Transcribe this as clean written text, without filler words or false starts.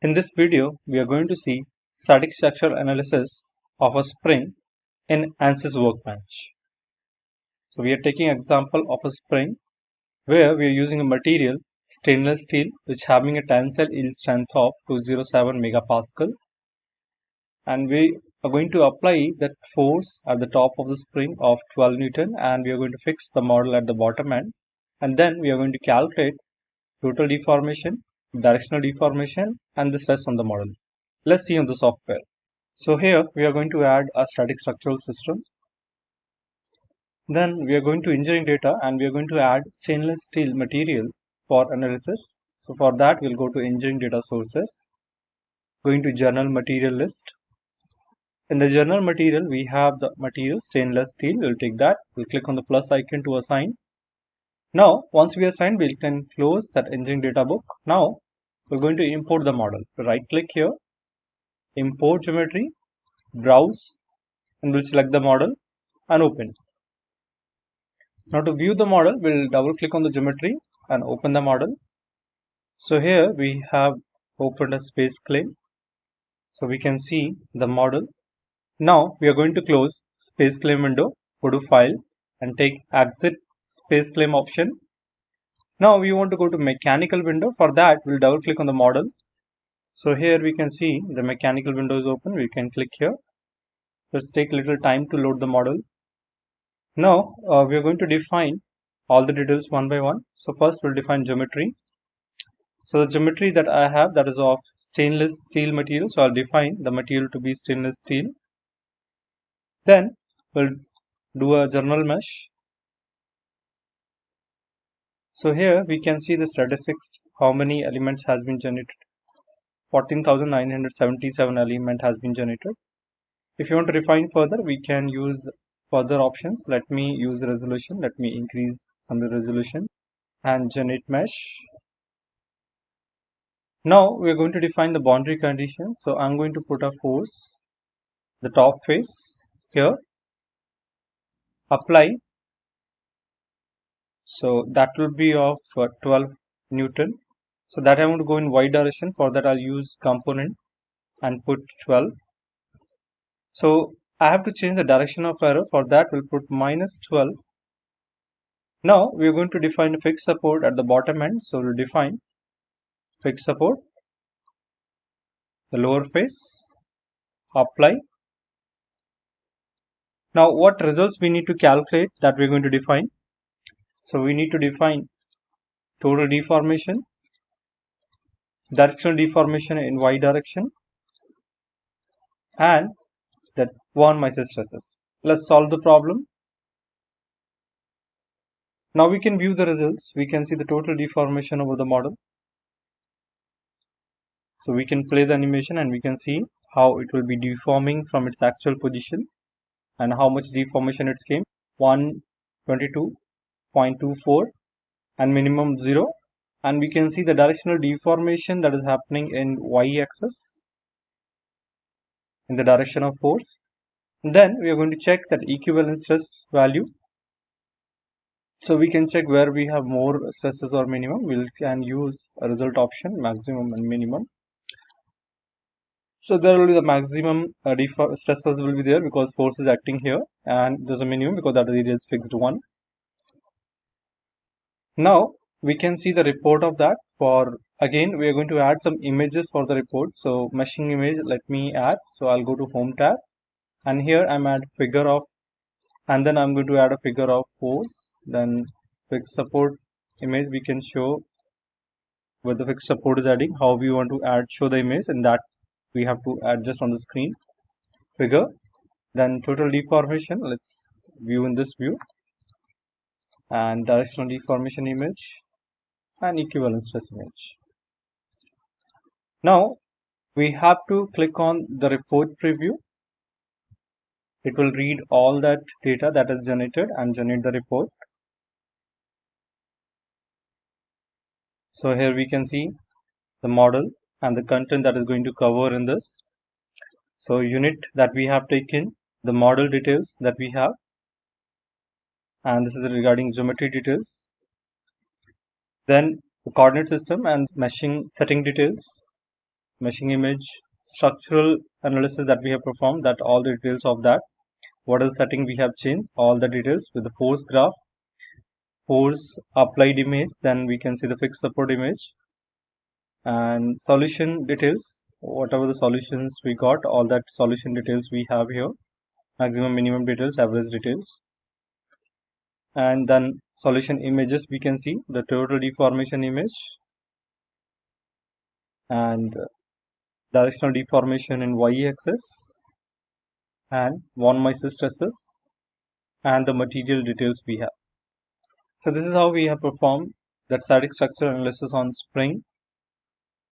In this video, we are going to see static structural analysis of a spring in ANSYS Workbench. So we are taking example of a spring where we are using a material stainless steel which having a tensile yield strength of 207 megapascal, and we are going to apply that force at the top of the spring of 12 Newton, and we are going to fix the model at the bottom end, and then we are going to calculate total deformation, directional deformation, and the stress on the model. Let's see on the software. So here we are going to add a static structural system. Then we are going to engineering data and we are going to add stainless steel material for analysis. So for that we'll go to engineering data sources, going to journal material list. In the journal material we have the material stainless steel. We'll take that. We'll click on the plus icon to assign. Now once we assign, we can close that engineering data book. Now we're going to import the model. Right click here, import geometry, browse, and we'll select the model and open. Now to view the model, we'll double click on the geometry and open the model. So here we have opened a space claim. So we can see the model. Now we are going to close space claim window, go to file and take exit space claim option. Now we want to go to mechanical window. For that we'll double click on the model. So here we can see the mechanical window is open. We can click here. Let's take a little time to load the model. Now we are going to define all the details one by one. So first we'll define geometry. So the geometry that I have, that is of stainless steel material. So I'll define the material to be stainless steel. Then we'll do a journal mesh. So here we can see the statistics, how many elements has been generated. 14,977 element has been generated. If you want to refine further, we can use further options. Let me use resolution. Let me increase some of the resolution and generate mesh. Now we are going to define the boundary conditions. So I'm going to put a force, the top face here, apply. So that will be of 12 Newton. So that I want to go in y direction. For that I'll use component and put 12. So I have to change the direction of arrow. For that we'll put minus 12. Now we are going to define a fixed support at the bottom end. So we'll define fixed support, the lower face, apply. Now what results we need to calculate, that we're going to define. So we need to define total deformation, directional deformation in y direction, and that von Mises stresses. Let's solve the problem. Now we can view the results. We can see the total deformation over the model. So we can play the animation and we can see how it will be deforming from its actual position and how much deformation it came. 122.24 and minimum 0. And we can see the directional deformation that is happening in y-axis in the direction of force. And then we are going to check that equivalent stress value. So we can check where we have more stresses or minimum. We can use a result option, maximum and minimum. So there will be the maximum stresses will be there because force is acting here, and there's a minimum because that area is fixed 1. Now we can see the report of that. For again we are going to add some images for the report. So meshing image, let me add. So I'll go to home tab and here I'm add figure of, and then I'm going to add a figure of force. Then fixed support image, we can show where the fixed support is adding, how we want to add show the image, and that we have to adjust on the screen figure. Then total deformation, let's view in this view, and directional deformation image and equivalent stress image. Now we have to click on the report preview. It will read all that data that is generated and generate the report. So here we can see the model and the content that is going to cover in this. So unit that we have taken, the model details that we have, and this is regarding geometry details. Then the coordinate system and meshing setting details, meshing image, structural analysis that we have performed, that all the details of that, what is the setting we have changed, all the details with the force graph, force applied image, then we can see the fixed support image, and solution details, whatever the solutions we got, all that solution details we have here, maximum minimum details, average details. And then solution images, we can see the total deformation image and directional deformation in y-axis and von Mises stresses and the material details we have. So this is how we have performed that static structural analysis on spring